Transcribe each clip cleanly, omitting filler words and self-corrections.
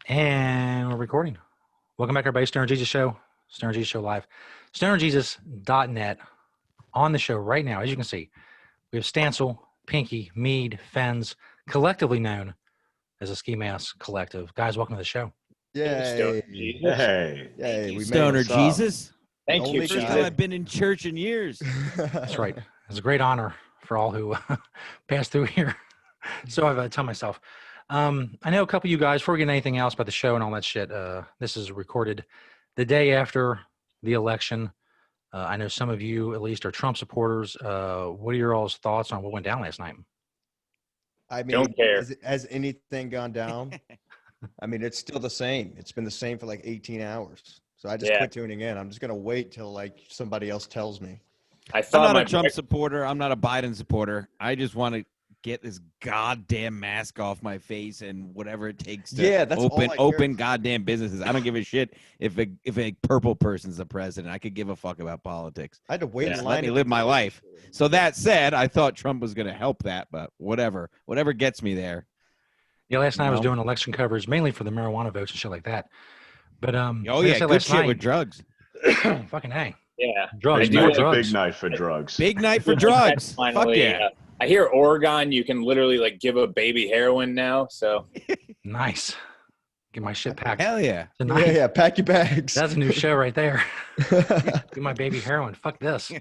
And we're recording. Welcome back, everybody. Stoner Jesus Show. Stoner Jesus Show live. StonerJesus.net on the show right now. As you can see, we have Stancil, Pinkie, Mead, Fenz, collectively known as a Ski Mask Collective. Guys, welcome to the show. Yay. Hey. Yay. We Stoner made Jesus. Thank you. First time I've been in church in years. That's right. It's a great honor for all who pass through here. So I've told myself. I know a couple of you guys, before we get anything else about the show and all that shit, this is recorded the day after the election. I know some of you, at least, are Trump supporters. What are your all's thoughts on what went down last night? I mean, Don't care. Has anything gone down? I mean, it's still the same. It's been the same for like 18 hours. So I just quit tuning in. I'm just going to wait till like somebody else tells me. I'm not a Trump supporter. I'm not a Biden supporter. I just want to get this goddamn mask off my face and whatever it takes to open goddamn businesses. I don't give a shit if a purple person's the president. I could give a fuck about politics. I had to wait in line. Let me live my life. So that said, I thought Trump was going to help that, but whatever gets me there. Yeah, last night I was doing election coverage mainly for the marijuana votes and shit like that. But good shit with drugs. Fucking A. Yeah, drugs. Big night for drugs. Big night for drugs. Fuck yeah. I hear Oregon, you can literally like give a baby heroin now. So nice. Get my shit packed. Hell yeah. Yeah. Pack your bags. That's a new show right there. Get my baby heroin. Fuck this.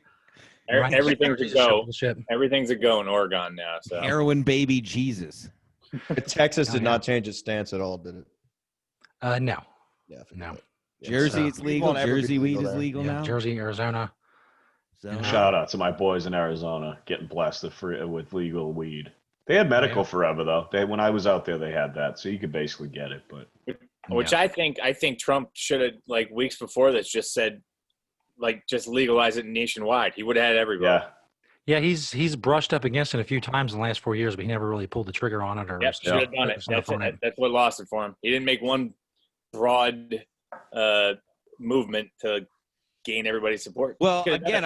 Everything's a go. Everything's a go in Oregon now. So heroin baby Jesus. Texas did not change its stance at all, did it? No. Yeah. No. Jersey, it's legal. Jersey weed is legal now. Jersey, Arizona. So, shout out to my boys in Arizona getting blasted with legal weed. They had medical forever though. When I was out there, they had that, so you could basically get it. But which I think Trump should have like weeks before this just said, like just legalize it nationwide. He would have had everybody. Yeah, he's brushed up against it a few times in the last 4 years, but he never really pulled the trigger on it. Should have done it. That's what lost it for him. He didn't make one broad movement to gain everybody's support. Well, again,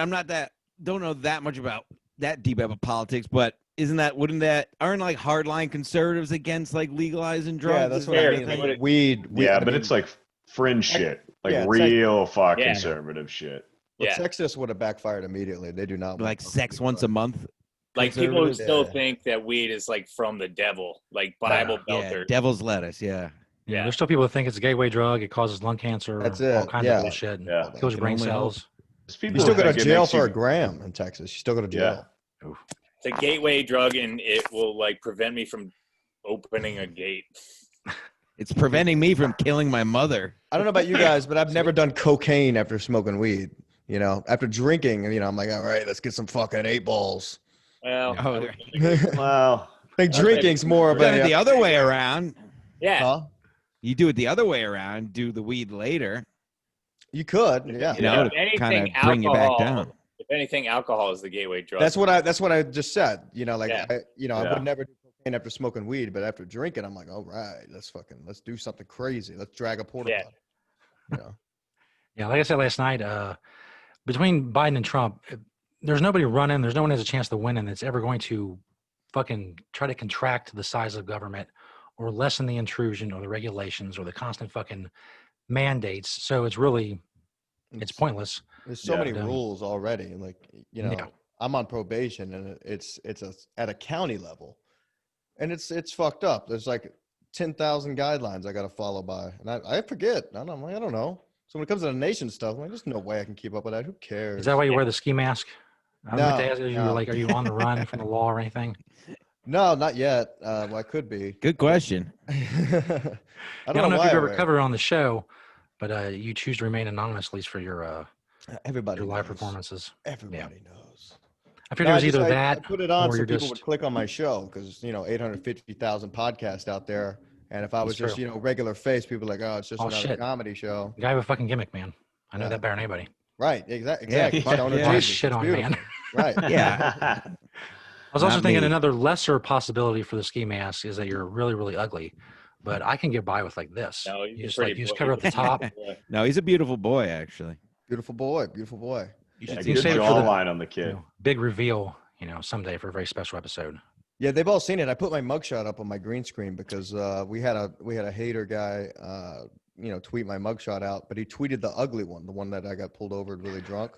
don't know that much about that deep about politics, but aren't like hardline conservatives against like legalizing drugs? Yeah, that's what I mean. Like, weed. Yeah, but it's like fringe shit, like real conservative shit. Well, Texas would have backfired immediately. They do not like sex once a month. Like people who still think that weed is like from the devil, like Bible belter. Devil's lettuce, yeah. Yeah, there's still people that think it's a gateway drug. It causes lung cancer. That's it. All kinds of bullshit. Yeah. Kills your brain cells. You still go to jail for a gram in Texas. You still go to jail. Yeah. It's a gateway drug, and it will like prevent me from opening a gate. It's preventing me from killing my mother. I don't know about you guys, but I've never done cocaine after smoking weed. You know, after drinking, I'm like, all right, let's get some fucking 8 balls. Well, wow. I think drinking's more of the other way around. Yeah. Huh? You do it the other way around. Do the weed later. You could, yeah. To kind of bring you back down. If anything, alcohol is the gateway drug. That's what I just said. I would never do cocaine after smoking weed, but after drinking, I'm like, all right, let's do something crazy. Let's drag a porta potty. Yeah, like I said last night, between Biden and Trump, there's nobody running. There's no one has a chance to win, and it's ever going to fucking try to contract the size of government or lessen the intrusion or the regulations or the constant fucking mandates. So it's pointless. There's so many rules already. Like, I'm on probation, and it's at a county level, and it's fucked up. There's like 10,000 guidelines I got to follow by, and I forget. I don't know. So when it comes to the nation stuff, I'm like, there's no way I can keep up with that. Who cares? Is that why you wear the ski mask? No. Are you on the run from the law or anything? No, not yet. Well, I could be. Good question. I don't know if you've ever covered it on the show, but you choose to remain anonymous, at least for your live performances. Everybody knows. I figured it was either that. I put it on or so people would click on my show because 850,000 podcasts out there, and if I was just regular face, people are like, oh, it's just another comedy show. The guy with a fucking gimmick, man. I know that better than anybody. Right. Exactly. Shit on, man. Right. Yeah. I was also thinking another lesser possibility for the ski mask is that you're really, really ugly, but I can get by with like this. No, you just cover up the top. No, he's a beautiful boy, actually. Beautiful boy. You should save it for the jawline on the kid. Big reveal, someday for a very special episode. Yeah, they've all seen it. I put my mugshot up on my green screen because we had a hater guy, tweet my mugshot out, but he tweeted the ugly one, the one that I got pulled over really drunk.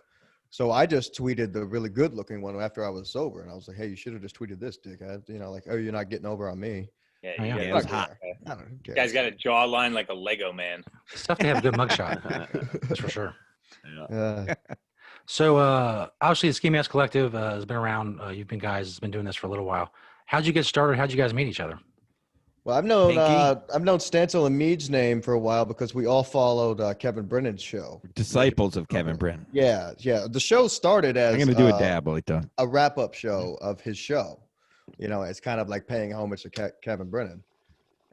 So I just tweeted the really good looking one after I was sober, and I was like, "Hey, you should have just tweeted this, dickhead." Oh, you're not getting over on me. Yeah, it was hot. You guys got a jawline like a Lego man. It's tough to have a good mugshot. That's for sure. Yeah. So obviously the Ski Mask Collective has been around. You've been doing this for a little while. How'd you get started? How'd you guys meet each other? Well, I've known Stancil and Mead's name for a while because we all followed Kevin Brennan's show. Disciples of Kevin Brennan. Yeah. The show started as I'm gonna do a dab while he done. A wrap-up show of his show. It's kind of like paying homage to Kevin Brennan.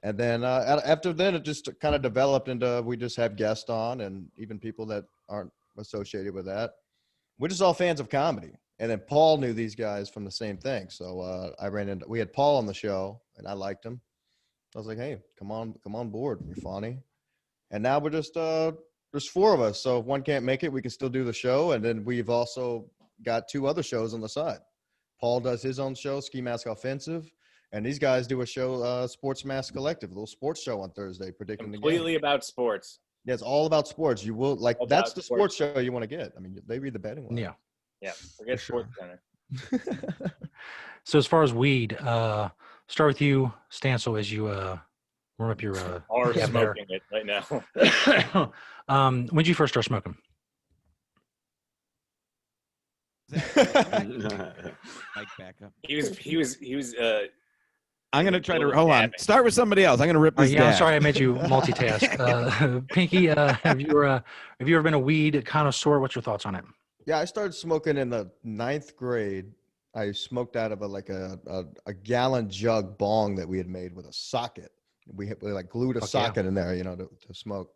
And then after then, it just kind of developed into we just have guests on and even people that aren't associated with that. We're just all fans of comedy. And then Paul knew these guys from the same thing. So we had Paul on the show and I liked him. I was like, hey, come on board. You're funny. And now we're just, there's 4 of us. So if one can't make it, we can still do the show. And then we've also got 2 other shows on the side. Paul does his own show, Ski Mask Offensive. And these guys do a show, Sports Mask Collective, a little sports show on Thursday, predicting completely the game. about sports. Yeah, it's all about sports. You will that's the sports show you want to get. I mean, they read the betting line. Yeah. Forget For Sports Center. So as far as weed, start with you, Stancil, as you warm up your Or smoking it right now. When did you first start smoking? Mike, back up. He was I'm gonna try to hold on. Start with somebody else. I'm gonna rip this. Yeah, I'm sorry I made you multitask. Pinkie, have you ever been a weed connoisseur? What's your thoughts on it? Yeah, I started smoking in the 9th grade. I smoked out of a gallon jug bong that we had made with a socket. We glued a socket in there, to smoke.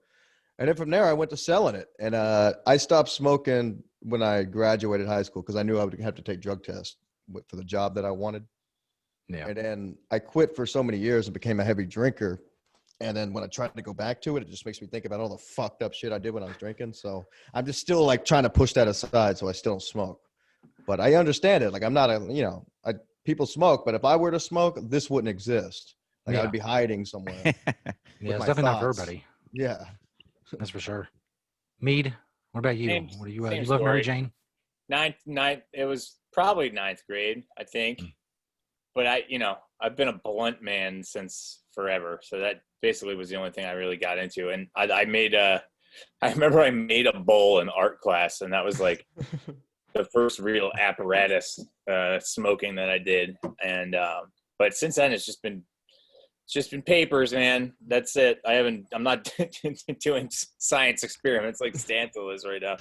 And then from there, I went to selling it. And I stopped smoking when I graduated high school because I knew I would have to take drug tests for the job that I wanted. Yeah. And then I quit for so many years and became a heavy drinker. And then when I tried to go back to it, it just makes me think about all the fucked up shit I did when I was drinking. So I'm just still trying to push that aside so I still don't smoke. But I understand it. I'm not people smoke, but if I were to smoke, this wouldn't exist. I would be hiding somewhere. Yeah, it's definitely not for everybody. Yeah. That's for sure. Mead, what about you? What do you love story. Mary Jane? Ninth, it was probably 9th grade, I think. But I've been a blunt man since forever. So that basically was the only thing I really got into. And I remember I made a bowl in art class, and that was the first real apparatus smoking that I did. And but since then it's just been papers, man. That's it. I'm not doing science experiments like Stancil is right now.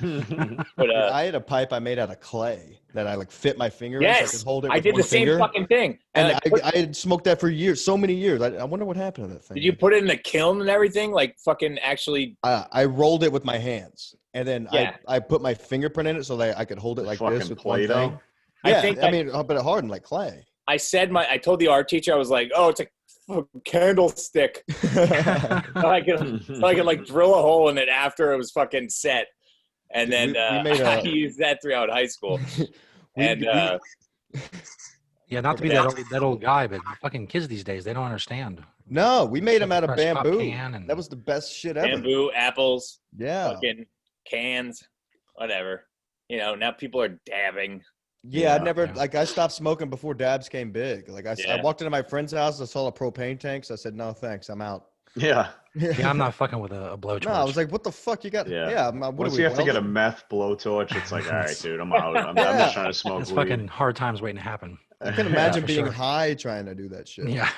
But I had a pipe I made out of clay that I fit my finger in so I could hold it with I did the same finger. fucking thing. And I had smoked that for years, so many years. I wonder what happened to that thing. Did you put it in the kiln and everything? Fucking actually? I rolled it with my hands. And then I put my fingerprint in it so that I could hold it like this with one thing. Yeah, but it hardened like clay. I told the art teacher, I was like, oh, it's a candlestick. so I could drill a hole in it after it was fucking set. And then I used that throughout high school. Yeah, not to be that old guy, but fucking kids these days, they don't understand. No, we made them out of bamboo. That was the best shit ever. Bamboo, apples, fucking cans, whatever. Now people are dabbing. Yeah, I never I stopped smoking before dabs came big. I walked into my friend's house, I saw a propane tank, so I said, "No, thanks, I'm out." Yeah. Yeah, I'm not fucking with a blowtorch. No, I was like, "What the fuck you got?" Yeah, once you have to get a meth blowtorch, it's like, all right, dude, I'm out. I'm just trying to smoke. It's weed. Fucking hard times waiting to hapen. I can imagine being high trying to do that shit. Yeah.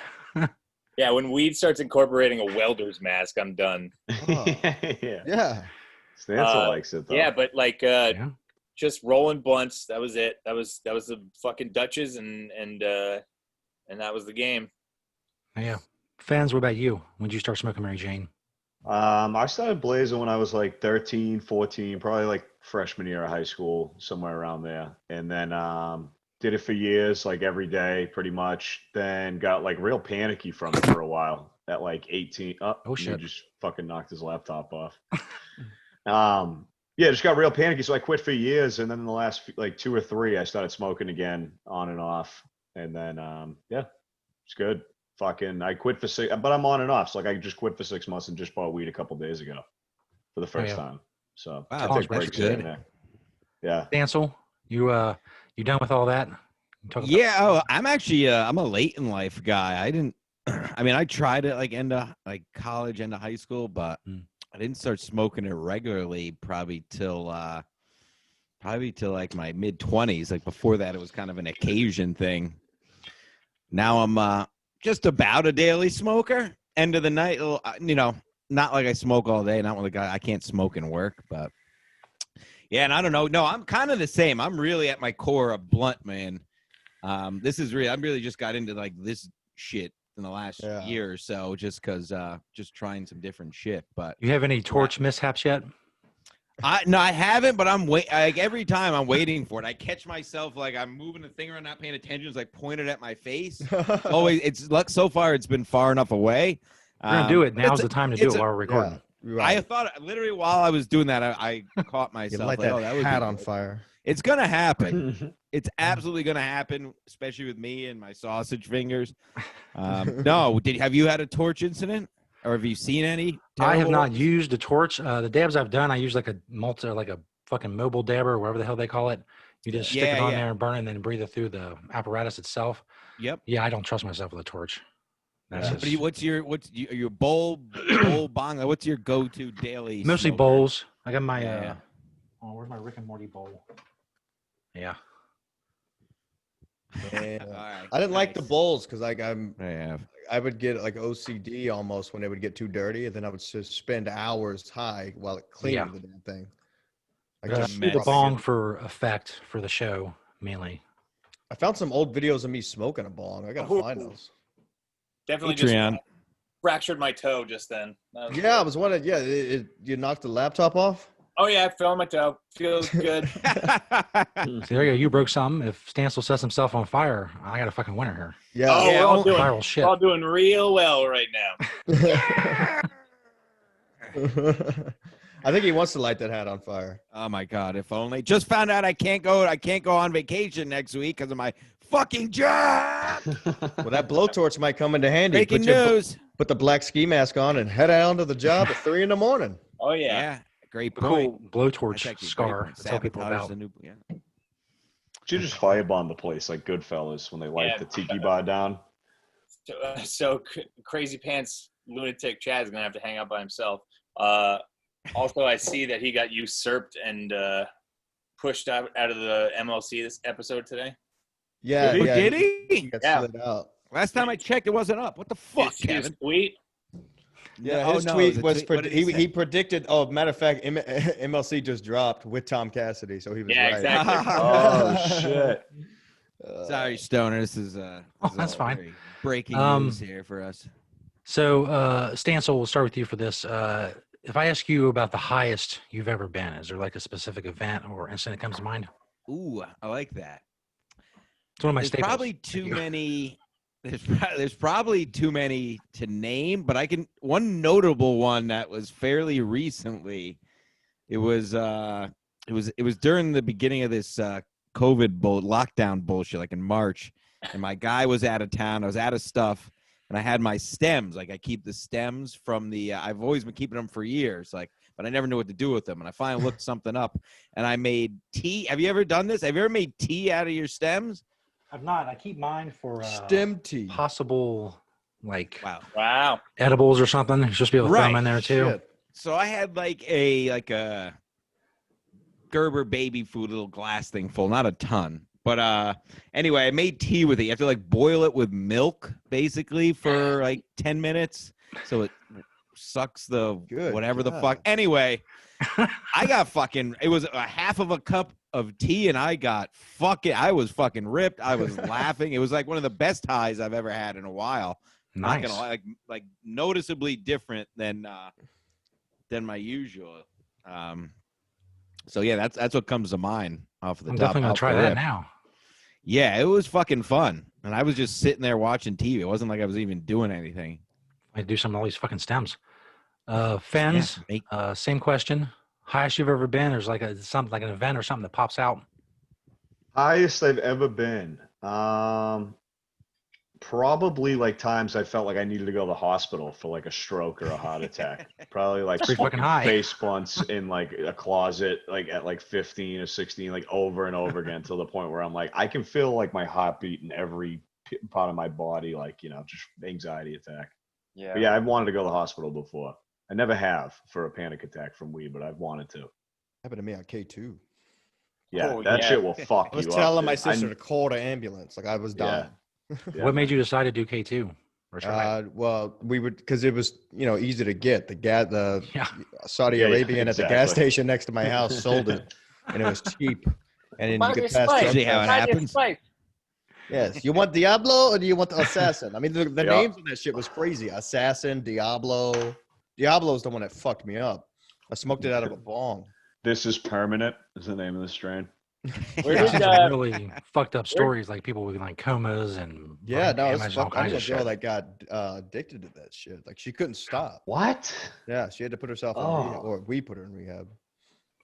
Yeah, when weed starts incorporating a welder's mask, I'm done. Yeah. Stancil likes it though. Yeah, but just rolling blunts. That was it. That was the fucking Dutches, and that was the game. Yeah. Fenz, what about you? When did you start smoking Mary Jane? I started blazing when I was 13, 14, probably freshman year of high school, somewhere around there. And then did it for years, every day pretty much. Then got real panicky from it for a while at 18. Oh shit. He just fucking knocked his laptop off. Yeah, just got real panicky. So I quit for years. And then in the last 2 or 3, I started smoking again on and off. And then, yeah, it's good. Fucking, I quit for 6, but I'm on and off. So like I just quit for 6 months and just bought weed a couple days ago for the first time. So wow, I take breaks here and there. Yeah. Stancil, you done with all that? Yeah, I'm actually I'm a late in life guy. I didn't. I mean, I tried it like end of like college, end of high school, but I didn't start smoking it regularly probably till like my mid-20s. Like before that, it was kind of an occasion thing. Now I'm just about a daily smoker. End of the night, not like I smoke all day. Not like I can't smoke and work, but yeah. And I don't know. No, I'm kind of the same. I'm really at my core a blunt man. This is real. I really just got into like this shit in the last year or so, just because just trying some different shit. But you have any torch mishaps yet? No, I haven't, but I'm like every time I'm waiting for it. I catch myself like I'm moving the thing around, not paying attention. It's like pointed at my face. Always, so far it's been far enough away. We're gonna do it. Now's the time to do it while we're recording. Yeah, right. I thought literally while I was doing that, I caught myself. Light that hat on fire. It's gonna happen. It's absolutely gonna happen, especially with me and my sausage fingers. No, have you had a torch incident? Or have you seen any? I have not used a torch. The dabs I've done, I use like a fucking mobile dabber, or whatever the hell they call it. You just stick it on there and burn it and then breathe it through the apparatus itself. Yep. Yeah, I don't trust myself with a torch. What's your bowl bong? What's your go-to daily? Mostly smoker? bowls. I got my where's my Rick and Morty bowl? Yeah. Yeah. Right, I didn't like the bowls because like I would get like OCD almost when they would get too dirty, and then I would just spend hours high while cleaning the damn thing. The bong for effect for the show mainly. I found some old videos of me smoking a bong. I gotta find those. Definitely just fractured my toe just then. I was wondering. Yeah, you knocked the laptop off. Oh yeah, I fell on my toe. Feels good. See, there you go. You broke something. If Stancil sets himself on fire, I got a fucking winner here. Yeah. We're all doing real well right now. I think he wants to light that hat on fire. Oh my God! If only. Just found out I can't go on vacation next week because of my fucking job. Well, that blowtorch might come into handy. Breaking news. Put the black ski mask on and head out to the job at 3 a.m. Oh yeah. Great point. Cool blowtorch scar. Tell people about. Should just firebomb the place like Goodfellas when they light the tiki bar down. So crazy pants lunatic Chad is gonna have to hang out by himself. Also, I see that he got usurped and pushed out of the MLC this episode today. Yeah, did he? He got slid out. Last time I checked, it wasn't up. What the fuck, Kevin? Tweet. Yeah, his tweet was he predicted. Oh, matter of fact, MLC just dropped with Tom Cassidy, so he was right. Exactly. Oh shit! Sorry, Stoner. This is that's fine. Breaking news here for us. So, Stancil, we'll start with you for this. If I ask you about the highest you've ever been, is there like a specific event or incident that comes to mind? Ooh, I like that. It's one of my There's staples. probably too many. There's probably too many to name, but one notable one that was fairly recently. It was during the beginning of this COVID lockdown bullshit, like in March, and my guy was out of town. I was out of stuff, and I had my stems. Like I keep the stems from the. I've always been keeping them for years, but I never knew what to do with them. And I finally looked something up, and I made tea. Have you ever done this? Have you ever made tea out of your stems? I've not. I keep mine for stem tea. Possible Wow. edibles or something. You're supposed to be able to throw them in there too. Shit. So I had like a Gerber baby food little glass thing full, not a ton. But anyway, I made tea with it. You have to like boil it with milk basically for like 10 minutes. So it sucks the whatever the fuck. Anyway, I got it was a half of a cup of tea and I was fucking ripped. I was laughing. It was like one of the best highs I've ever had in a while. Nice. Not gonna lie, like noticeably different than my usual. So yeah, that's what comes to mind off of the I'm top. definitely gonna try that now. Yeah, it was fucking fun. And I was just sitting there watching TV. It wasn't like I was even doing anything. I do some of all these fucking stems. Fenz, same question. Highest you've ever been? There's like something like an event or something that pops out. Highest I've ever been. Probably like times I felt like I needed to go to the hospital for like a stroke or a heart attack. Probably like Pretty fucking high. face blunts in like a closet, like at like 15 or 16, like over and over again, to the point where I'm like, I can feel like my heart beat in every part of my body, like, you know, just anxiety attack. Yeah. But yeah, I've wanted to go to the hospital before. I never have for a panic attack from weed, but I've wanted to. Happened to me on K2. Yeah, Oh, that yeah. shit will fuck I was you up. telling my dude. sister to call the ambulance. Like I was dying. Yeah. What made you decide to do K2? Or try? Well, we would, because it was, you know, easy to get. The Yeah. Saudi Yeah, yeah, Arabian at the gas exactly. station next to my house sold it, and it was cheap. And then Buy you me could a pass spice. drug See how it tests. Buy me a happens? spice. Yes. You want Diablo or do you want the Assassin? I mean, the Yeah. names on that shit was crazy. Assassin, Diablo. Diablo's the one that fucked me up. I smoked it out of a bong. This is permanent is the name of the strain. Where Yeah, did, some really fucked up stories, like people with like comas and Yeah, brain no, it was damage and all fuck. I kinds knew of a girl shit. that got addicted to that shit. Like she couldn't stop. What? Yeah, she had to put herself in rehab, or we put her in rehab.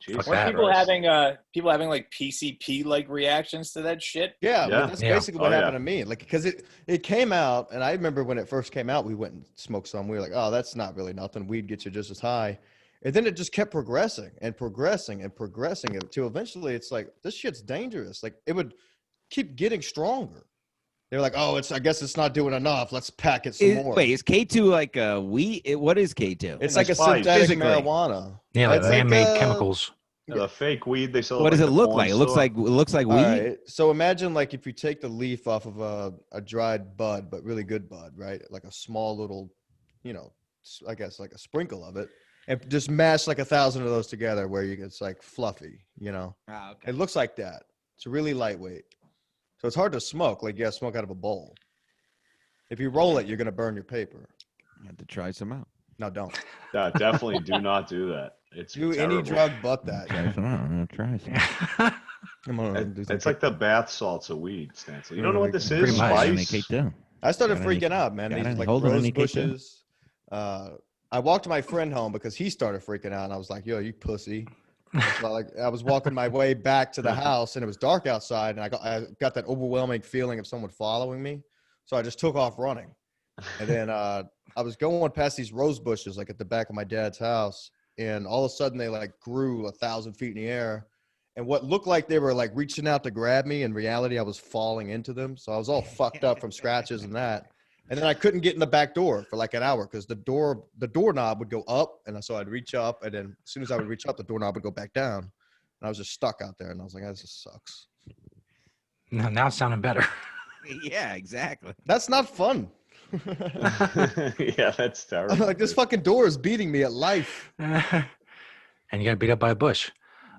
Jesus that. Weren't people having like PCP like reactions to that shit? Yeah, Yeah. but that's Yeah. basically what Oh, happened yeah. to me. Like, because it came out, and I remember when it first came out, we went and smoked some. We were like, oh, that's not really nothing. Weed gets you just as high. And then it just kept progressing and progressing and progressing until eventually it's like, this shit's dangerous. Like, it would keep getting stronger. They're like, oh, I guess it's not doing enough. Let's pack it some more. Wait, is K2 like a weed? What is K2? It's like a Spice. synthetic Physically. marijuana. Yeah, like It's like, man-made chemicals. Yeah, the fake weed they sell. What at, does like, it the look corn like? It looks store. like All weed. right. So imagine like if you take the leaf off of a dried bud, but really good bud, right? Like a small little, you know, I guess like a sprinkle of it, and just mash like 1,000 of those together where it's like fluffy, you know. Ah, okay. It looks like that. It's really lightweight. So it's hard to smoke. Like you gotta smoke out of a bowl. If you roll it, you're gonna burn your paper. I had to try some out. No, don't. Yeah, definitely do not do that. It's Do terrible. any drug but that. Try some out. I'm gonna try some. Come on, do some It's like the bath salts of weed, Stancil. You don't know what this Pretty is? much. I make Spice? K2. I started Got any- freaking out, man. got These any like holding rose any K2? bushes. I walked my friend home because he started freaking out, and I was like, "Yo, you pussy!" So I was walking my way back to the house, and it was dark outside, and I got that overwhelming feeling of someone following me, so I just took off running. And then I was going past these rose bushes, like at the back of my dad's house, and all of a sudden they like grew 1,000 feet in the air. And what looked like they were like reaching out to grab me, in reality, I was falling into them. So I was all fucked up from scratches and that. And then I couldn't get in the back door for like an hour because the doorknob would go up, and so I'd reach up, and then as soon as I would reach up, the doorknob would go back down, and I was just stuck out there. And I was like, "This just sucks." No, now it's sounding better. Yeah, exactly. That's not fun. Yeah, that's terrible. I'm like, this fucking door is beating me at life. And you got beat up by a bush.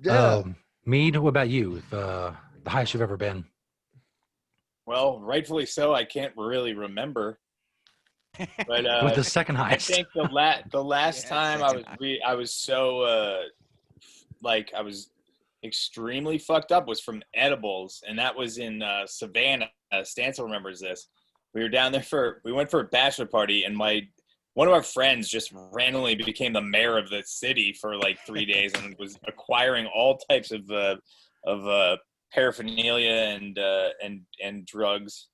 Yeah. Mead, what about you? The highest you've ever been? Well, rightfully so. I can't really remember. But With the second I highest. think the last Yeah, time second I was so like I was extremely fucked up was from edibles, and that was in Savannah. Stancil remembers this. We were down there we went for a bachelor party, and one of our friends just randomly became the mayor of the city for like 3 days and was acquiring all types of paraphernalia and drugs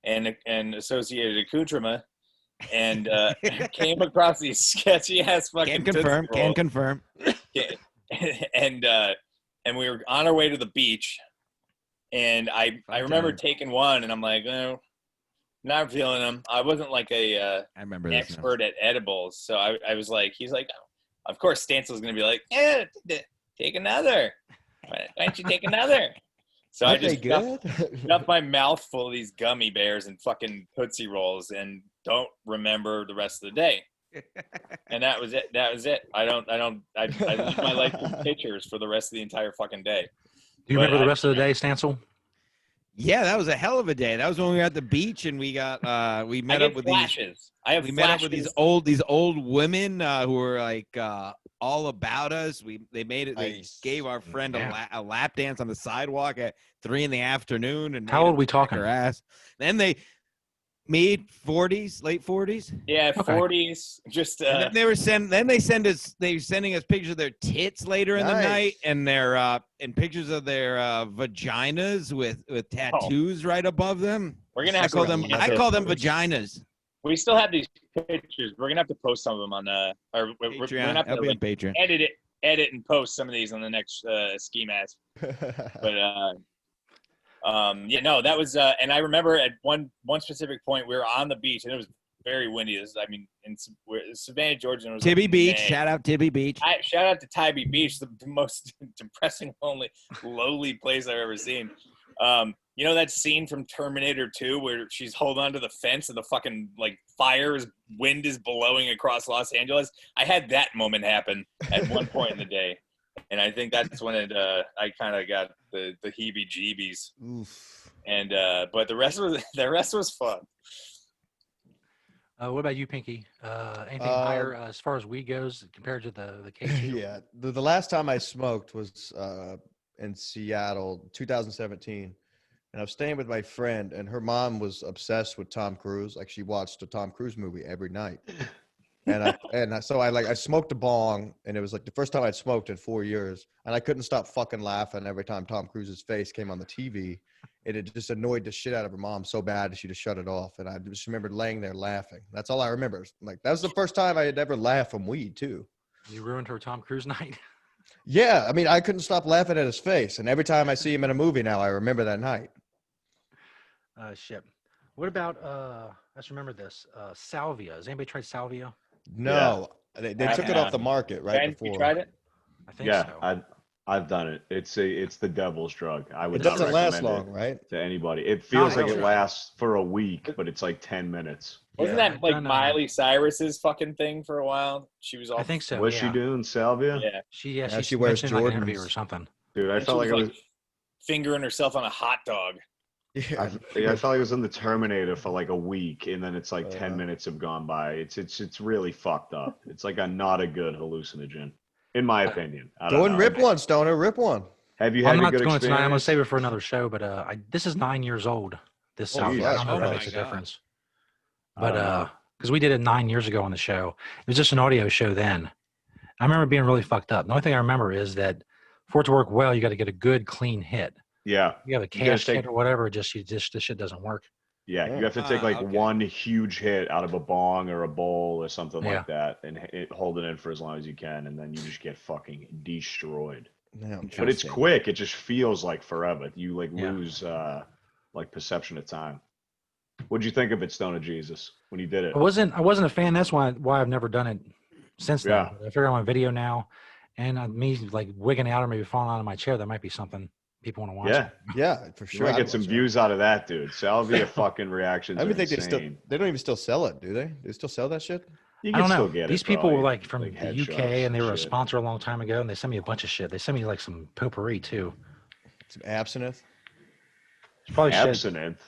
and associated accoutrement, and came across these sketchy ass fucking Can confirm. and we were on our way to the beach, and I remember time. taking one, and I'm like, oh, not feeling them. I wasn't like I remember this now. expert at edibles, so I was like, he's like, oh. Of course Stancil's gonna be like, yeah, take another. Why don't you take another? So I just stuffed my mouth full of these gummy bears and fucking Tootsie Rolls, and don't remember the rest of the day. And that was it. I lose my life in pictures for the rest of the entire fucking day. Do you remember the rest of the day, Stancil? Yeah, that was a hell of a day. That was when we were at the beach and we got we met up with flashes. We met up with these old women who were like all about us. They made it. They gave our friend a lap dance on the sidewalk at 3 PM, and How old are we talking? her ass. Then they Mead 40s, late 40s. Yeah, Okay. 40s. Just And then they were sending us pictures of their tits later in the night, and their and pictures of their vaginas with tattoos right above them. We're gonna I have call to. them vaginas. We still have these pictures. We're gonna have to post some of them on or we're gonna have to That'll be on Patreon. edit and post some of these on the next ski mask. But no, that was and I remember at one specific point we were on the beach and it was very windy. In Savannah, Georgia. It was Tibby Beach. Shout out Tibby Beach. Shout out to Tibby Beach, the most depressing, lowly place I've ever seen. You know that scene from Terminator 2 where she's holding onto the fence and the fucking wind is blowing across Los Angeles? I had that moment happen at one point in the day. And I think that's when I kind of got the heebie-jeebies. Oof. And but the rest was fun. What about you, Pinkie? Anything higher as far as weed goes compared to the K2? Yeah, the last time I smoked was in Seattle, 2017, and I was staying with my friend, and her mom was obsessed with Tom Cruise. Like she watched a Tom Cruise movie every night. So I smoked a bong, and it was like the first time I'd smoked in 4 years, and I couldn't stop fucking laughing every time Tom Cruise's face came on the TV. It just annoyed the shit out of her mom so bad that she just shut it off. And I just remember laying there laughing. That's all I remember. Like that was the first time I had ever laughed from weed too. You ruined her Tom Cruise night. Yeah, I mean, I couldn't stop laughing at his face, and every time I see him in a movie now, I remember that night. Shit. What about let's remember this. Salvia. Has anybody tried salvia? No, they took it off the market before. You tried it? I think so. I've done it. It's the devil's drug. I would. It doesn't not last recommend long, right? to anybody. It feels like it true. lasts for a week, but it's like 10 minutes. Wasn't that like Miley Cyrus's fucking thing for a while? She was all. I think so. Was she doing salvia? Yeah. She wears mentioned, like, an interview Jordans or something. Dude, I felt like it was fingering herself on a hot dog. Yeah. I felt like it was in the Terminator for like a week, and then it's like 10 minutes have gone by. It's really fucked up. It's like not a good hallucinogen, in my opinion. Go and rip one, Stoner. Rip one. Have you had I'm a not good going experience? tonight. I'm going to save it for another show. But this is 9 years old. This salvia. I don't know if that my makes a God. difference. But because we did it 9 years ago on the show, it was just an audio show then. I remember being really fucked up. The only thing I remember is that for it to work well, you got to get a good clean hit. Yeah. You have a cash hit or whatever, just the shit doesn't work. Yeah, you have to take one huge hit out of a bong or a bowl or something like that, and hold it in for as long as you can, and then you just get fucking destroyed. Yeah, but it's quick. It just feels like forever. You lose perception of time. What'd you think of it, Stone of Jesus, when you did it? I wasn't a fan. That's why I've never done it since then. I figure I'm on video now, and me like wigging out or maybe falling out of my chair, that might be something people want to watch. Yeah, for sure. You might get some views out of that, dude. Salvia fucking reactions. I don't think insane. they don't even still sell it, do they? They still sell that shit? You I don't know. Get These it, people probably, were like from the UK, and they were a shit. sponsor a long time ago, and they sent me a bunch of shit. They sent me like some potpourri too. Some absinthe. It's probably absinthe.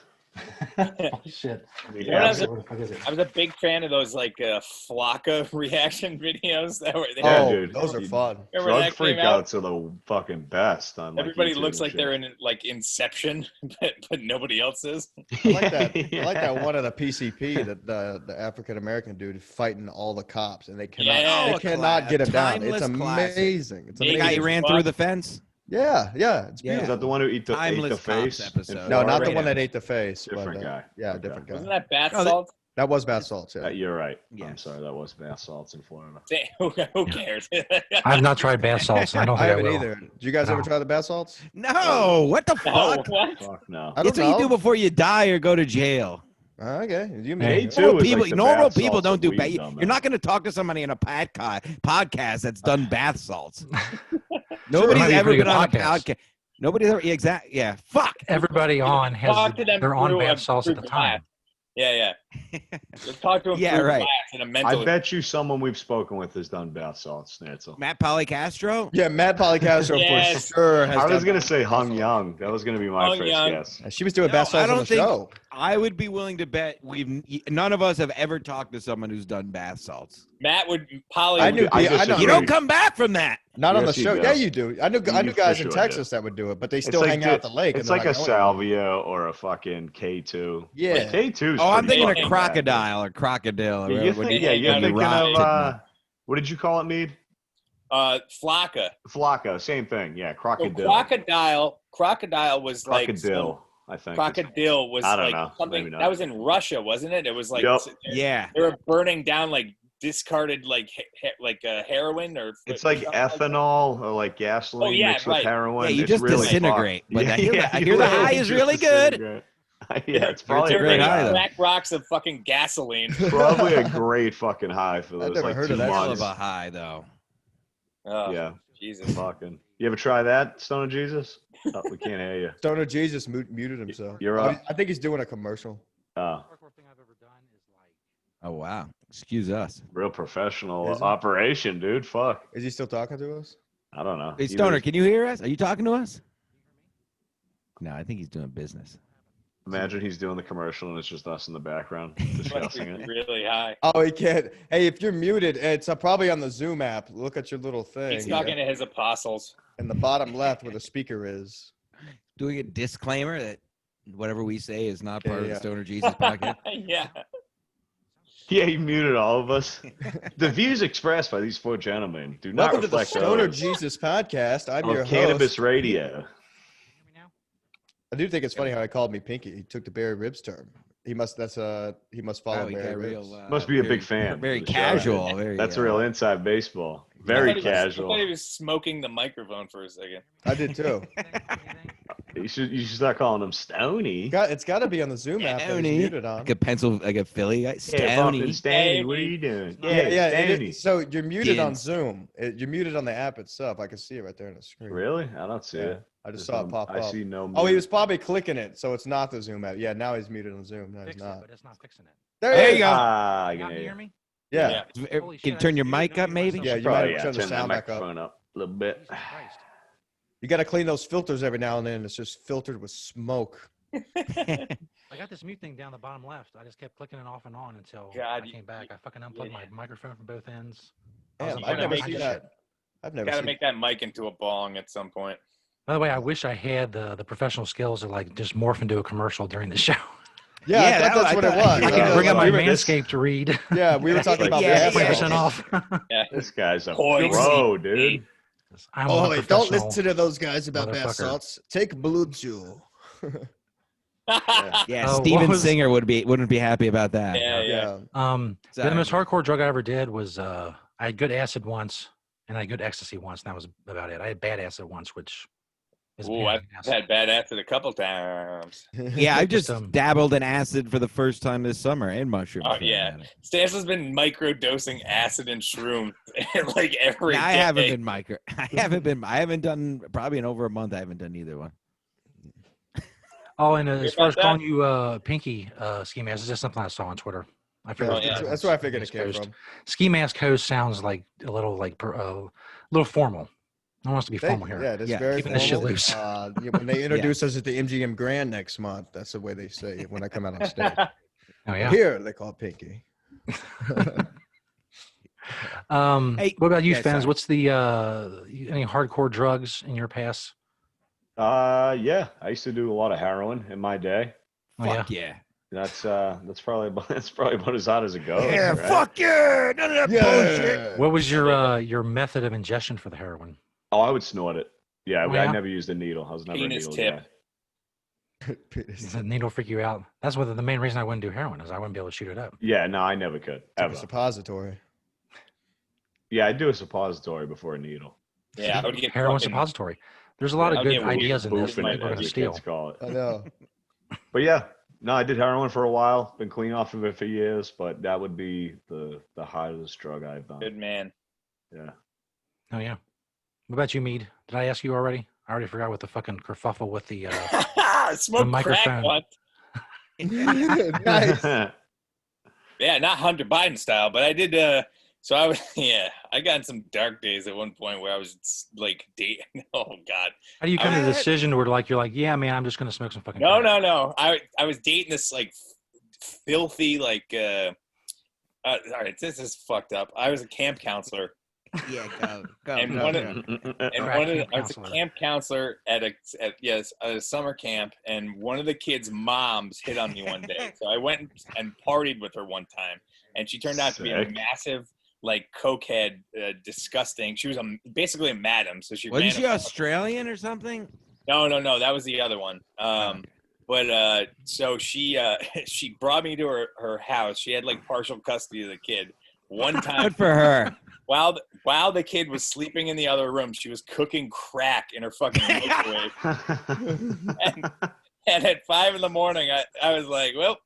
Shit. I was a big fan of those like Flocka reaction videos that were there. Dude, those are fun. Drug freakouts are the fucking best. On everybody YouTube looks like shit. they're in like Inception, but nobody else is. I like that. I like that one of the PCP, that the African American dude fighting all the cops, and they cannot get him down. It's amazing. It's amazing. The guy who ran through the fence. Yeah, it's beautiful. Is that the one who ate the face? Episode. No, not the one that ate the face. Different guy. Yeah, different guy. Wasn't that bath salts? That was bath salts. Yeah, you're right. Yes. I'm sorry, that was bath salts in Florida. Who cares? I've not tried bath salts. I don't think I haven't will. either. Did you guys ever try the bath salts? No. What the fuck? What? Fuck no. It's what you do before you die or go to jail. Okay. You Me mean too. Normal people don't do bath. You're not going to talk to somebody in a podcast that's done bath salts. Nobody's ever been on a podcast. Nobody's ever Yeah. Fuck. Everybody on they're on bath salts at the time. Yeah. Let's talk to him. Yeah, right. In a mental. I bet you someone we've spoken with has done bath salts, Stancil. Matt Polycastro? Yeah, Matt Polycastro for sure has I was going to say Hung Young. That was going to be my first guess. She was doing bath salts on the show. I would be willing to bet none of us have ever talked to someone who's done bath salts. Matt would Polly. I know. You don't come back from that. Not on the show. Yeah, you do. I knew guys in Texas that would do it, but they still hang out at the lake. It's like a salvia or a fucking K2. Yeah. Like K2. Oh, I'm thinking a crocodile or crocodile. You're thinking of, what did you call it, Mead? Flocka. Flocka, same thing. Yeah, crocodile. So crocodile was crocodile. I think. Crocodile was I don't like know. something Maybe not. that was in Russia, wasn't it? It was like Yeah. they were burning down like discarded like heroin or it's like ethanol or like gasoline mixed with heroin. Yeah, you it's just really disintegrate. Fucked. But Yeah, I hear the high is really good. Yeah, it's probably a great high, though. Crack rocks of fucking gasoline. Probably a great fucking high for those never like heard 2 of that. months. Hell of a high, though. Oh, Yeah, Jesus. fucking. You ever try that, Stoner Jesus? Oh, we can't hear you. Stoner Jesus muted himself. You're up. I think he's doing a commercial. Oh, wow. Excuse us. Real professional Is it? operation, dude. Fuck. Is he still talking to us? I don't know. Hey, Stoner, can you hear us? Are you talking to us? No, I think he's doing business. Imagine he's doing the commercial and it's just us in the background Must discussing be it. really high. Oh, he can't. Hey, if you're muted, it's probably on the Zoom app. Look at your little thing. He's talking to his apostles. In the bottom left where the speaker is. Doing a disclaimer that whatever we say is not part of Yeah. the Stoner Jesus podcast. Yeah. Yeah, he muted all of us. The views expressed by these 4 gentlemen do not Welcome to the reflect Stoner those Jesus podcast. I'm your of Cannabis host. Radio. I do think it's funny how he called me Pinkie. He took the Barry Ribs term. He must follow Oh, he Barry got Ribs. real, Must be a very- big fan. Very of the show. casual. That's real inside baseball. Very I thought casual. he was smoking the microphone for a second. I did too. You should start calling him Stony. It's got to be on the Zoom app that he's Stony. muted on. Like a pencil, like a Philly guy. Yeah, Stony. fucking Stony, what are you doing? Yeah, it Stony. is. So you're muted on Kids. Zoom. You're muted on the app itself. I can see it right there on the screen. Really? I don't see Yeah. it. I just saw it pop I up. see no. Oh, he mute. was probably clicking it, so it's not the Zoom app. Yeah, now he's muted on Zoom. No, he's Fix it, not. but it's not fixing it. There you go. Ah, I You can got hear me, you. hear me? Yeah. Holy Can you shit, turn I your just mic up, maybe? Yeah, you Probably, might turn the turn sound back up. microphone up a little bit. Jesus Christ. You got to clean those filters every now and then. It's just filtered with smoke. I got this mute thing down the bottom left. I just kept clicking it off and on until God, I came back. I fucking unplugged my microphone from both ends. I Damn, was I've like, never "Oh, seen shit." that. I've never Gotta seen make that mic into a bong at some point. By the way, I wish I had the professional skills to like just morph into a commercial during the show. Yeah, Yeah, I thought that's I what it thought- was. I can bring up my we were, Manscaped to read. Yeah, we were talking about Yeah, basketball. 20% off. This guy's a Poison. pro, dude. I'm Oh, a wait, don't professional. listen to those guys about bath motherfucker. salts. Take Blue Chew. Yeah, Oh, Steven what was- Singer wouldn't be happy about that. Yeah. Yeah. The most hardcore drug I ever did was I had good acid once and I had good ecstasy once, and that was about it. I had bad acid once, which is a Ooh, pain I've in the ass. had bad acid a couple times. Yeah, I just Just, dabbled in acid for the first time this summer and mushrooms. Oh, for that yeah. matter. Stancil's been microdosing acid and shrooms like every day. I haven't been micro. I haven't done probably in over a month. I haven't done either one. Oh, and as far as about calling you Pinkie ski mask, it's just something I saw on Twitter. I figured yeah. That's where I figured it came from. Ski mask host sounds like a little little formal. I want us to be formal here. Yeah, it is Yeah, very keeping this shit formal. loose. When they introduce us at the MGM Grand next month, that's the way they say it when I come out on stage. Oh yeah. Here, they call it Pinkie. Hey, what about you, yeah, Fenz? sorry. What's the any hardcore drugs in your past? Yeah, I used to do a lot of heroin in my day. Oh, Fuck yeah. That's probably about as hot as it goes. Yeah, right? fuck yeah. None of that bullshit. What was your method of ingestion for the heroin? Oh, I would snort it. Yeah, Oh, I yeah? never used a needle. I was never Penis a needle tip. guy. Does the needle freak you out? That's the main reason I wouldn't do heroin is I wouldn't be able to shoot it up. Yeah, no, I never could. It's like a Ever. suppository. Yeah, I'd do a suppository before a needle. Yeah, I would get Heroin fucking- suppository. There's a lot Yeah, of I'll good get weird ideas in this that Boofing it, people are going as to the steal. kids call it. I know. But yeah, no, I did heroin for a while. Been clean off of it for years, but that would be the hardest drug I've done. Good man. Yeah. Oh yeah. What about you, Mead? Did I ask you already? I already forgot what the fucking kerfuffle with the. Smoke microphone. crack once. Nice. Yeah, not Hunter Biden style, but I did. So I was, I got in some dark days at one point where I was like dating. Oh God. How do you come to the decision where you're like, yeah, man, I'm just going to smoke some fucking. No. crack? I was dating this like filthy like. All right, this is fucked up. I was a camp counselor. Yeah, go. And go, one go. And Crack one of camp I was a counselor. camp counselor at a summer camp, and one of the kids' moms hit on me one day. So I went and partied with her one time, and she turned out to be a Sick. massive, like cokehead, disgusting. She was basically a madam. So she Wasn't ran she a- Australian or something? No, that was the other one. But so she she brought me to her house. She had like partial custody of the kid. One time, Good for her. While the kid was sleeping in the other room, she was cooking crack in her fucking microwave. and at 5 a.m, I was like, well,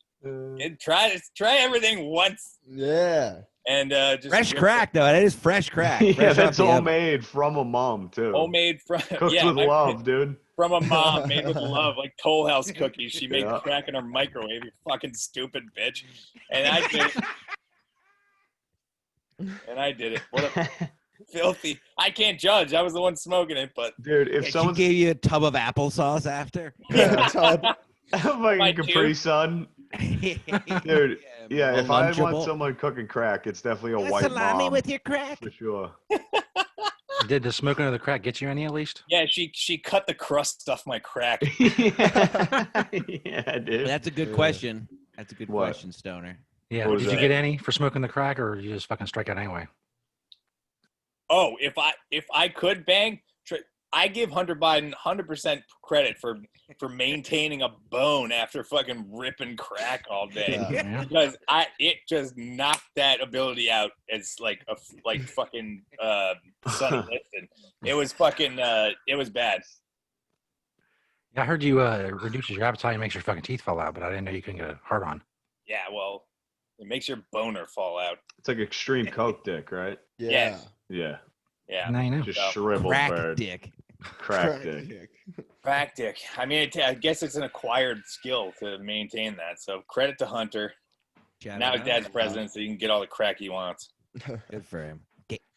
try everything once. Yeah. And just fresh crack though. That is fresh crack. Yeah, Fresh that's off the oven. homemade from a mom too. Homemade from Cooked with love, dude. From a mom, made with love, like Toll House cookies. She made Yeah. crack in her microwave. You fucking stupid bitch. And I did it. And I did it. What a filthy. I can't judge. I was the one smoking it, but Dude, if She someone gave you a tub of applesauce after. fucking Capri Sun, dude. Yeah, if I want Lunchable. someone cooking crack, it's definitely a Want white salami mom with your crack. for sure. Did the smoking of the crack get you any at least? yeah, she cut the crust off my crack. Yeah, dude. That's a good Yeah. question. That's a good What? question, Stoner. Yeah. What was Did you that? get any for smoking the crack, or you just fucking strike out anyway? Oh, if I could bang, I give Hunter Biden 100% credit for maintaining a bone after fucking ripping crack all day. Yeah. Yeah. Because it just knocked that ability out as like fucking Sonny Liston. It was fucking it was bad. Yeah, I heard you reduces your appetite and makes your fucking teeth fall out, but I didn't know you couldn't get a hard on. Yeah, well, it makes your boner fall out. It's like extreme coke dick, right? Yeah. Yes. Yeah, Yeah, Now you know. just So, shriveled Crack bird. dick. Crack dick. crack dick. I mean, I guess it's an acquired skill to maintain that. So credit to Hunter. Shout Now out. his dad's president, so he can get all the crack he wants. Good for him.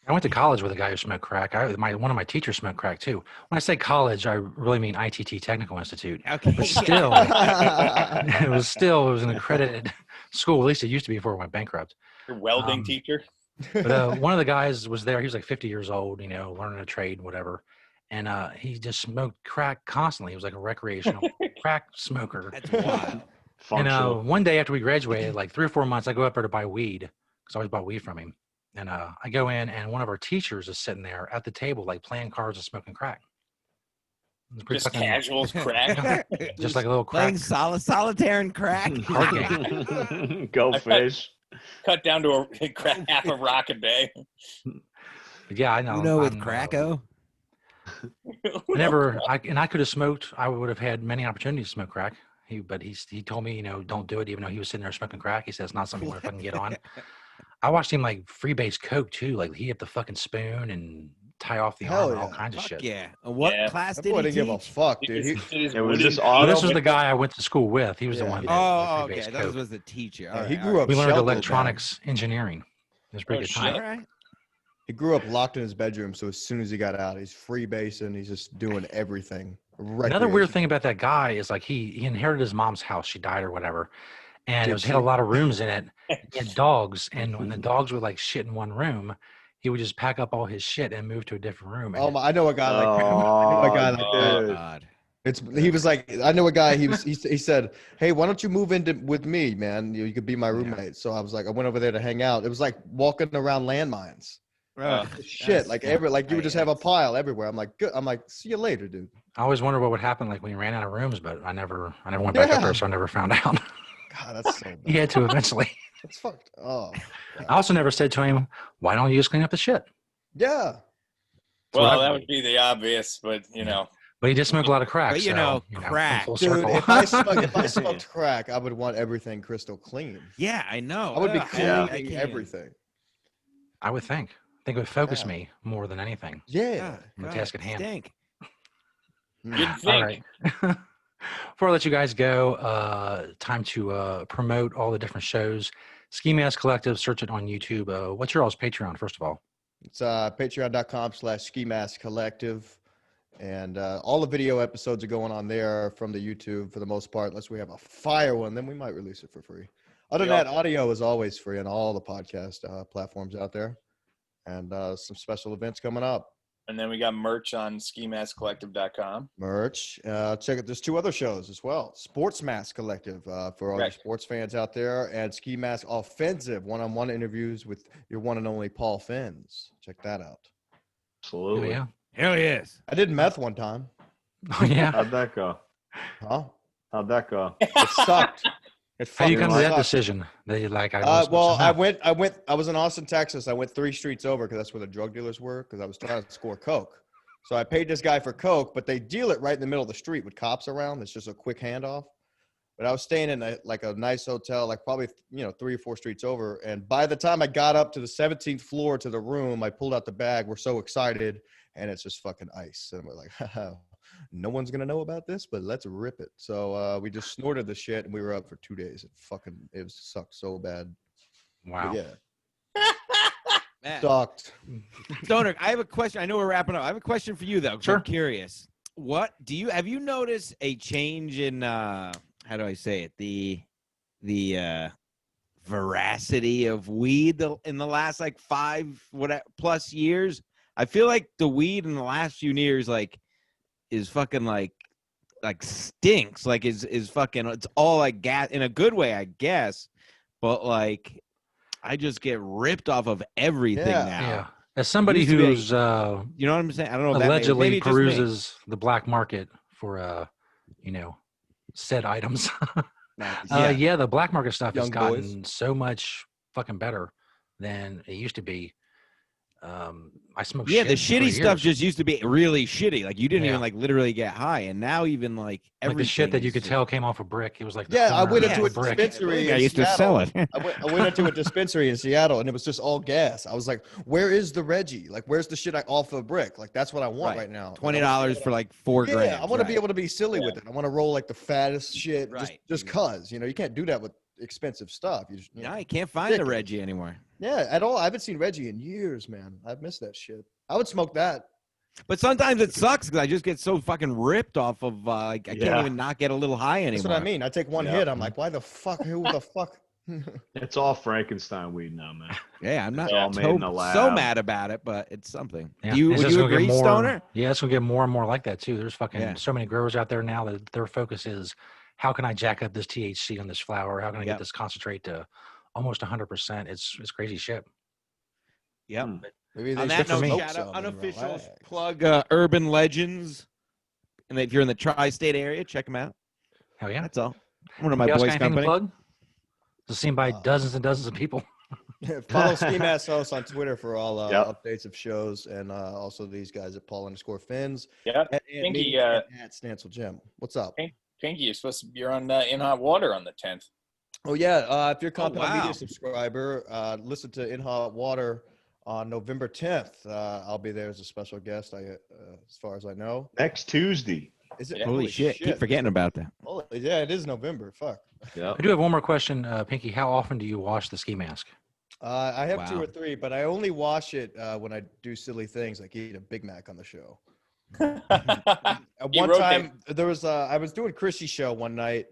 I went to college with a guy who smoked crack. One of my teachers smoked crack too. When I say college, I really mean ITT Technical Institute. Okay. But still, it was an accredited school. At least it used to be before it went bankrupt. Your welding teacher. But one of the guys was there. He was like 50 years old, learning a trade, whatever. And he just smoked crack constantly. He was like a recreational crack smoker. That's wild. And Functional. one day after we graduated, like 3 or 4 months, I go up there to buy weed because I always bought weed from him. And I go in, and one of our teachers is sitting there at the table, like playing cards and smoking crack. It was pretty Just fucking- casuals crack. just like a little Playing crack. solitaire and crack. Card game. Go fish. Cut down to a crack half a rock a day. But yeah, I know. You know, with I'm, Cracko. I could have smoked. I would have had many opportunities to smoke crack. But he told me, don't do it, even though he was sitting there smoking crack. He said it's not something you want to fucking get on. I watched him like freebase coke too. Like he hit the fucking spoon and tie off the Hell arm, all yeah. kinds of Fuck shit. yeah. And what Yeah. class That did boy he didn't give a teach? fuck, dude. It was just Well, auto. this was the guy I went to school with. He was the Yeah. one that Oh, did okay. freebase That coke. was the teacher. Yeah, All he right, grew all up We learned sheltered, electronics engineering. It was a pretty Oh, good shit. time. All right. He grew up locked in his bedroom, so as soon as he got out, he's freebasing. He's just doing everything. Another weird thing about that guy is like he inherited his mom's house. She died or whatever. And it had a lot of rooms in it. He had dogs. And when the dogs would like shit in one room, he would just pack up all his shit and move to a different room. Oh And my! I know a guy like that. I know a guy like that. Oh, dude. God. He was like, I know a guy. He said, "Hey, why don't you move in with me, man? You could be my roommate." So I was like, I went over there to hang out. It was like walking around landmines. Shit, like you would just have a pile everywhere. I'm like, good. I'm like, see you later, dude. I always wondered what would happen like when he ran out of rooms, but I never went back up Yeah. there, so I never found out. God, that's so bad. He had to eventually. That's fucked. Oh, I also never said to him, "Why don't you just clean up the shit?" yeah. Well, that would be the obvious, but But he did smoke a lot of crack. But, so, crack. full Dude, circle. if I smoked crack, I would want everything crystal clean. Yeah, I know. I would be Ugh, cleaning I can't. everything. I would think. I think it would focus Yeah. me more than anything. Yeah. On the God, task at hand. stink. you'd All think. right. Before I let you guys go, time to promote all the different shows. Ski Mask Collective, search it on YouTube. What's your all's Patreon, first of all? It's patreon.com/ski mask collective. And all the video episodes are going on there from the YouTube for the most part, unless we have a fire one, then we might release it for free. Other than that, audio is always free on all the podcast platforms out there. And some special events coming up. And then we got merch on skimaskcollective.com. Merch. Check it. There's 2 other shows as well. Sports Mask Collective for all your sports fans out there, and Ski Mask Offensive one-on-one interviews with your one and only Paul Fenz. Check that out. Oh, Absolutely. yeah. Hell yes. I did meth one time. Oh, yeah. How'd that go? Huh? How'd that go? It sucked. How you come to that sucked. decision? That you like? I was in Austin, Texas. I went 3 streets over because that's where the drug dealers were. Because I was trying to score coke. So I paid this guy for coke, but they deal it right in the middle of the street with cops around. It's just a quick handoff. But I was staying in a nice hotel, like probably 3 or 4 streets over. And by the time I got up to the 17th floor to the room, I pulled out the bag. We're so excited, and it's just fucking ice. And we're like, haha. No one's gonna know about this, but let's rip it. So we just snorted the shit, and we were up for 2 days. It sucked so bad. Wow. But yeah. Sucked. Stoner, I have a question. I know we're wrapping up. I have a question for you though. Sure. I'm curious. Have you noticed a change in how do I say it? The veracity of weed in the last like 5+ years? I feel like the weed in the last few years is fucking like stinks, like is fucking, it's all like gas in a good way, I guess, but like I just get ripped off of everything now. Yeah. As somebody who's you know what I'm saying? I don't know. Allegedly maybe peruses the black market for said items. The black market stuff has gotten so much fucking better than it used to be. I smoked shit the shitty for stuff years. just used to be really shitty. Like you didn't even like literally get high, and now even like everything, the shit that you could tell came off a brick. It was like I went into a brick. dispensary. I used to sell it. I went into a dispensary in Seattle, and it was just all gas. I was like, "Where is the Reggie? Like, where's the shit off a brick? Like, that's what I want right now. $20 for like 4 grams. Yeah, I want to be able to be silly with it. I want to roll like the fattest shit, just cause you can't do that with expensive stuff. You can't find the Reggie anymore. Yeah, at all. I haven't seen Reggie in years, man. I've missed that shit. I would smoke that. But sometimes it sucks because I just get so fucking ripped off of I can't even not get a little high anymore. That's what I mean. I take one hit. I'm like, why the fuck? Who the fuck? It's all Frankenstein weed now, man. Yeah, I'm not so mad about it, but it's something. Yeah. Would you agree, Stoner? Yeah, it's gonna get more and more like that too. There's fucking so many growers out there now that their focus is, how can I jack up this THC on this flower? How can I get this concentrate to almost 100%? It's crazy shit. Yeah. Maybe on that note, shout out unofficial plug Urban Legends, and if you're in the tri-state area, check them out. Hell yeah, that's all. One of my boys' company. Plug? It's seen by dozens and dozens of people. Follow Steam Ass House on Twitter for all updates of shows, and also these guys at Paul_Fenz. Yeah, Pinkie at Stancil Gym. What's up? Pinkie, you're on In Hot Water on the 10th. Oh yeah, if you're a Compound Media subscriber, listen to In Hot Water on November 10th. I'll be there as a special guest. As far as I know, next Tuesday. Is it? Holy shit! Keep forgetting about that. Yeah, it is November. Fuck. Yeah. I do have one more question, Pinkie. How often do you wash the ski mask? I have 2 or 3, but I only wash it when I do silly things like eat a Big Mac on the show. One time there was I was doing Chrissy's show one night,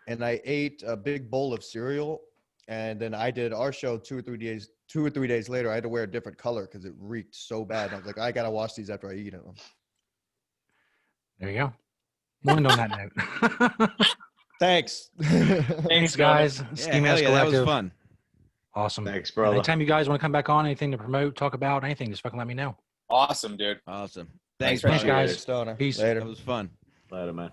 and I ate a big bowl of cereal, and then I did our show 2 or 3 days later. I had to wear a different color because it reeked so bad. I was like, I gotta wash these after I eat them. There you go. One on that note. Thanks. Thanks, guys. Ski Mask Collective. That was fun. Awesome. Thanks, brother. Anytime you guys want to come back on, anything to promote, talk about, anything, just fucking let me know. Awesome, dude. Awesome. Thanks guys. Stoner. Peace. Later. That was fun. Later, man.